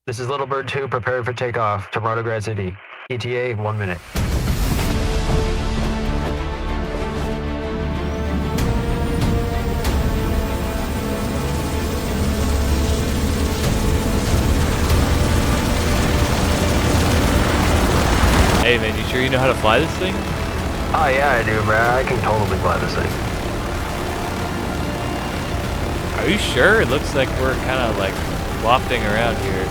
This is Little Bird 2 preparing for takeoff to Grad City. ETA 1 minute. Hey man, you sure you know how to fly this thing? Oh yeah, I do, bro. I can totally fly this thing. Are you sure? It looks like we're kind of like wafting around here.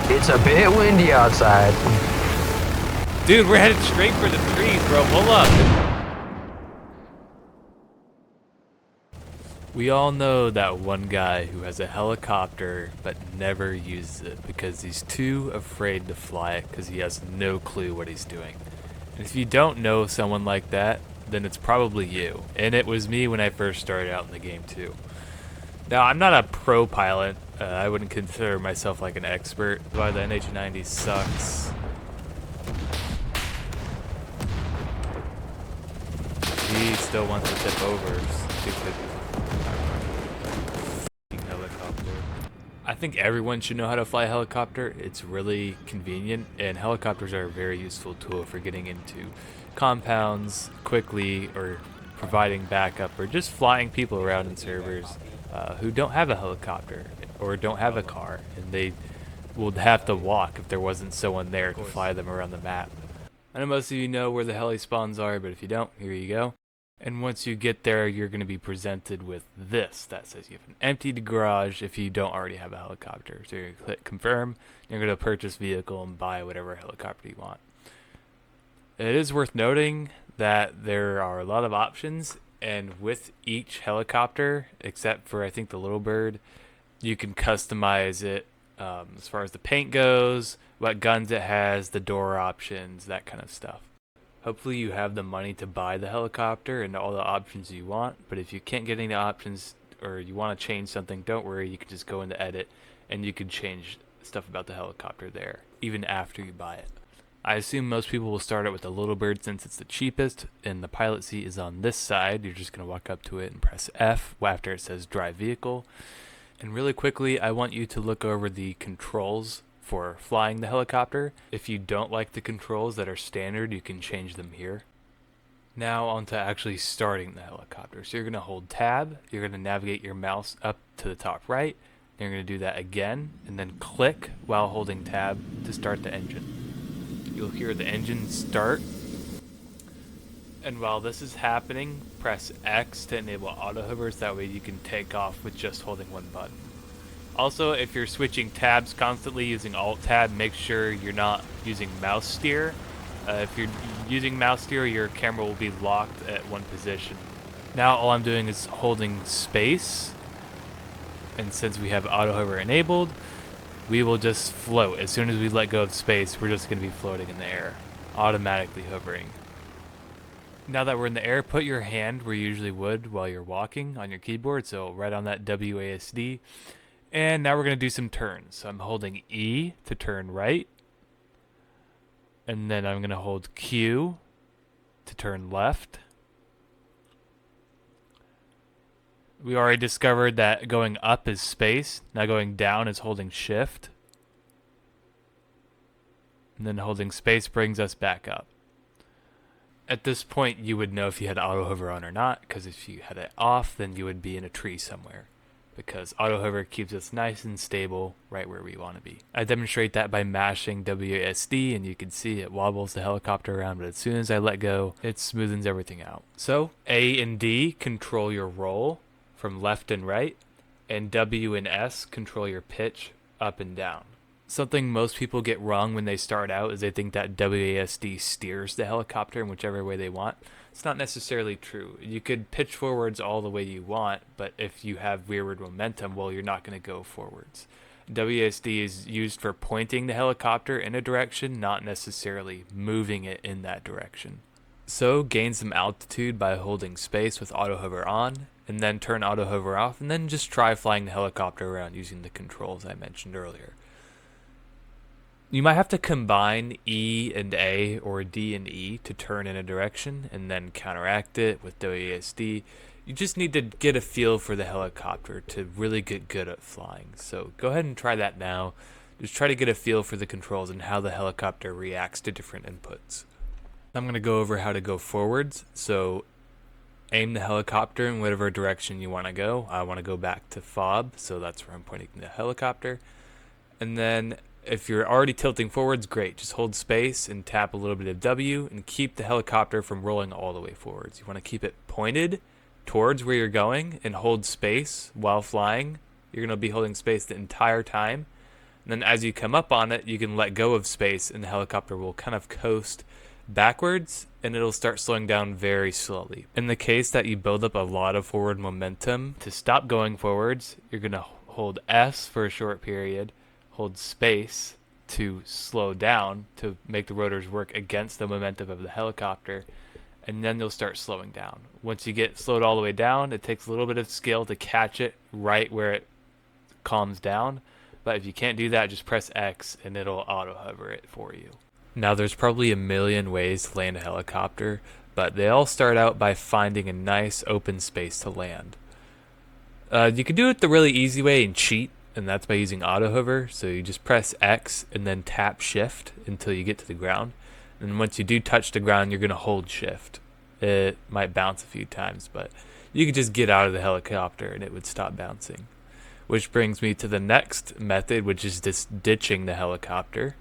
It's a bit windy outside. Dude, we're headed straight for the trees, bro. Pull up. We all know that one guy who has a helicopter but never uses it because he's too afraid to fly it because he has no clue what he's doing. And if you don't know someone like that, then it's probably you. And it was me when I first started out in the game too. Now, I'm not a pro pilot. I wouldn't consider myself like an expert. Why the NH90 sucks. He still wants to tip over. Stupid helicopter. I think everyone should know how to fly a helicopter. It's really convenient, and helicopters are a very useful tool for getting into compounds quickly, or providing backup, or just flying people around in servers who don't have a helicopter or don't have a car, and they would have to walk if there wasn't someone there to fly them around the map. I know most of you know where the heli spawns are, but if you don't, here you go. And once you get there, you're going to be presented with this that says you have an emptied garage if you don't already have a helicopter. So you're going to click confirm, you're going to purchase vehicle and buy whatever helicopter you want. It is worth noting that there are a lot of options, and with each helicopter, except for I think the Little Bird, you can customize it as far as the paint goes, what guns it has, the door options, that kind of stuff. Hopefully you have the money to buy the helicopter and all the options you want, but if you can't get any options or you want to change something, don't worry, you can just go into edit and you can change stuff about the helicopter there, even after you buy it. I assume most people will start out with the Little Bird since it's the cheapest, and the pilot seat is on this side. You're just going to walk up to it and press F after it says drive vehicle. And really quickly, I want you to look over the controls for flying the helicopter. If you don't like the controls that are standard, you can change them here. Now on to actually starting the helicopter. So you're going to hold tab, you're going to navigate your mouse up to the top right, and you're going to do that again, and then click while holding tab to start the engine. You'll hear the engine start, and while this is happening, press X to enable auto hovers, that way you can take off with just holding one button. Also, if you're switching tabs constantly using Alt Tab, make sure you're not using mouse steer. If you're using mouse steer, your camera will be locked at one position. Now all I'm doing is holding space, and since we have auto hover enabled, we will just float. As soon as we let go of space, we're just going to be floating in the air, automatically hovering. Now that we're in the air, put your hand where you usually would while you're walking on your keyboard, so right on that WASD. And now we're going to do some turns. So I'm holding E to turn right. And then I'm going to hold Q to turn left. We already discovered that going up is space. Now going down is holding shift. And then holding space brings us back up. At this point, you would know if you had auto hover on or not, because if you had it off, then you would be in a tree somewhere, because auto hover keeps us nice and stable right where we want to be. I demonstrate that by mashing WASD, and you can see it wobbles the helicopter around, but as soon as I let go, it smoothens everything out. So A and D control your roll from left and right, and W and S control your pitch up and down. Something most people get wrong when they start out is they think that WASD steers the helicopter in whichever way they want. It's not necessarily true. You could pitch forwards all the way you want, but if you have rearward momentum, well, you're not going to go forwards. WASD is used for pointing the helicopter in a direction, not necessarily moving it in that direction. So gain some altitude by holding space with auto hover on, and then turn auto hover off, and then just try flying the helicopter around using the controls I mentioned earlier. You might have to combine E and A or D and E to turn in a direction and then counteract it with WASD. You just need to get a feel for the helicopter to really get good at flying. So go ahead and try that now. Just try to get a feel for the controls and how the helicopter reacts to different inputs. I'm going to go over how to go forwards. So aim the helicopter in whatever direction you want to go. I want to go back to FOB, so that's where I'm pointing the helicopter. And then if you're already tilting forwards, great. Just hold space and tap a little bit of W and keep the helicopter from rolling all the way forwards. You want to keep it pointed towards where you're going and hold space while flying. You're going to be holding space the entire time. And then as you come up on it, you can let go of space and the helicopter will kind of coast backwards and it'll start slowing down very slowly. In the case that you build up a lot of forward momentum, to stop going forwards, you're going to hold S for a short period, hold space to slow down to make the rotors work against the momentum of the helicopter, and then you'll start slowing down. Once you get slowed all the way down, it takes a little bit of skill to catch it right where it calms down, but if you can't do that, just press X and it'll auto hover it for you. Now there's probably a million ways to land a helicopter, but they all start out by finding a nice open space to land. You can do it the really easy way and cheat, and that's by using auto hover. So you just press X and then tap shift until you get to the ground. And once you do touch the ground, you're going to hold shift. It might bounce a few times, but you could just get out of the helicopter and it would stop bouncing. Which brings me to the next method, which is just ditching the helicopter.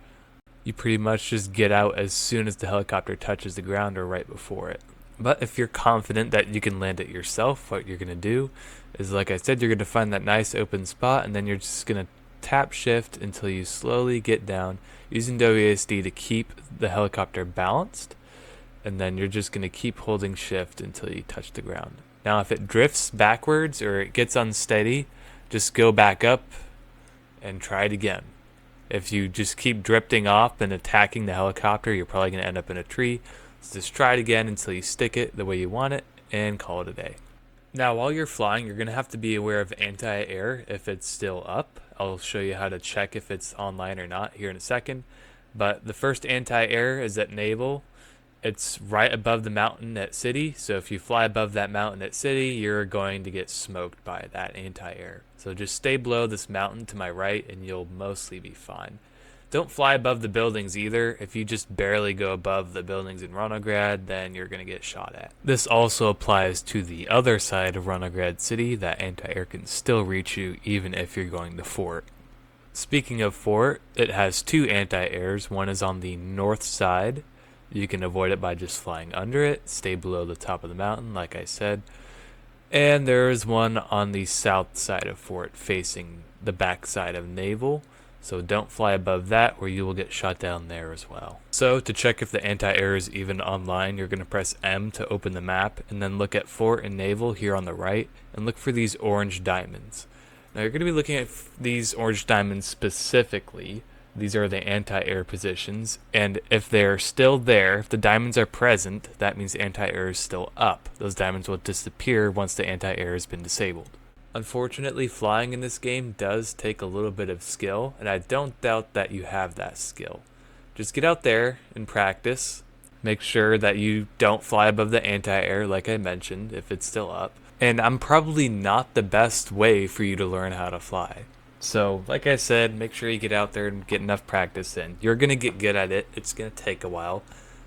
You pretty much just get out as soon as the helicopter touches the ground or right before it. But if you're confident that you can land it yourself, what you're going to do is, like I said, you're going to find that nice open spot and then you're just going to tap shift until you slowly get down using WASD to keep the helicopter balanced, and then you're just going to keep holding shift until you touch the ground. Now if it drifts backwards or it gets unsteady, just go back up and try it again. If you just keep drifting off and attacking the helicopter, you're probably going to end up in a tree. So just try it again until you stick it the way you want it and call it a day. Now while you're flying, you're going to have to be aware of anti-air if it's still up. I'll show you how to check if it's online or not here in a second. But the first anti-air is at navel. It's right above the mountain at city. So if you fly above that mountain at city, you're going to get smoked by that anti-air. So just stay below this mountain to my right and you'll mostly be fine. Don't fly above the buildings either. If you just barely go above the buildings in Ronograd, then you're going to get shot at. This also applies to the other side of Ronograd City. That anti-air can still reach you even if you're going to Fort. Speaking of Fort, it has two anti-airs. One is on the north side. You can avoid it by just flying under it. Stay below the top of the mountain, like I said. And there is one on the south side of Fort facing the back side of Naval. So don't fly above that or you will get shot down there as well. So to check if the anti-air is even online, you're going to press M to open the map and then look at Fort and Naval here on the right and look for these orange diamonds. Now you're going to be looking at these orange diamonds specifically. These are the anti-air positions, and if they're still there, if the diamonds are present, that means the anti-air is still up. Those diamonds will disappear once the anti-air has been disabled. Unfortunately, flying in this game does take a little bit of skill, and I don't doubt that you have that skill. Just get out there and practice. Make sure that you don't fly above the anti-air, like I mentioned, if it's still up. And I'm probably not the best way for you to learn how to fly. So, like I said, make sure you get out there and get enough practice in. You're going to get good at it. It's going to take a while,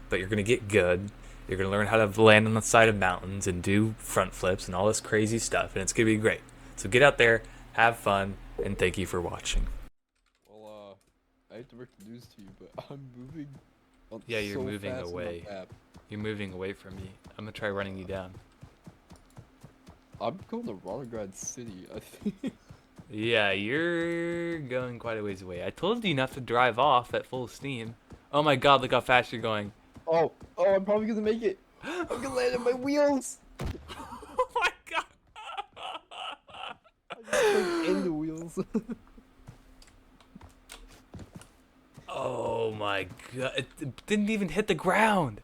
but you're going to get good. You're going to learn how to land on the side of mountains and do front flips and all this crazy stuff, and it's going to be great. So get out there, have fun, and thank you for watching. Well, I hate to break the news to you, but I'm moving. Yeah, you're so moving fast on the away. map. You're moving away from me. I'm going to try running you down. I'm going to Ronograd City, I think. Yeah, you're going quite a ways away. I told you not to drive off at full steam. Oh my god, look how fast you're going. Oh, I'm probably gonna make it. I'm gonna land on my wheels. Oh my god. I just went in the wheels. Oh my god, it didn't even hit the ground.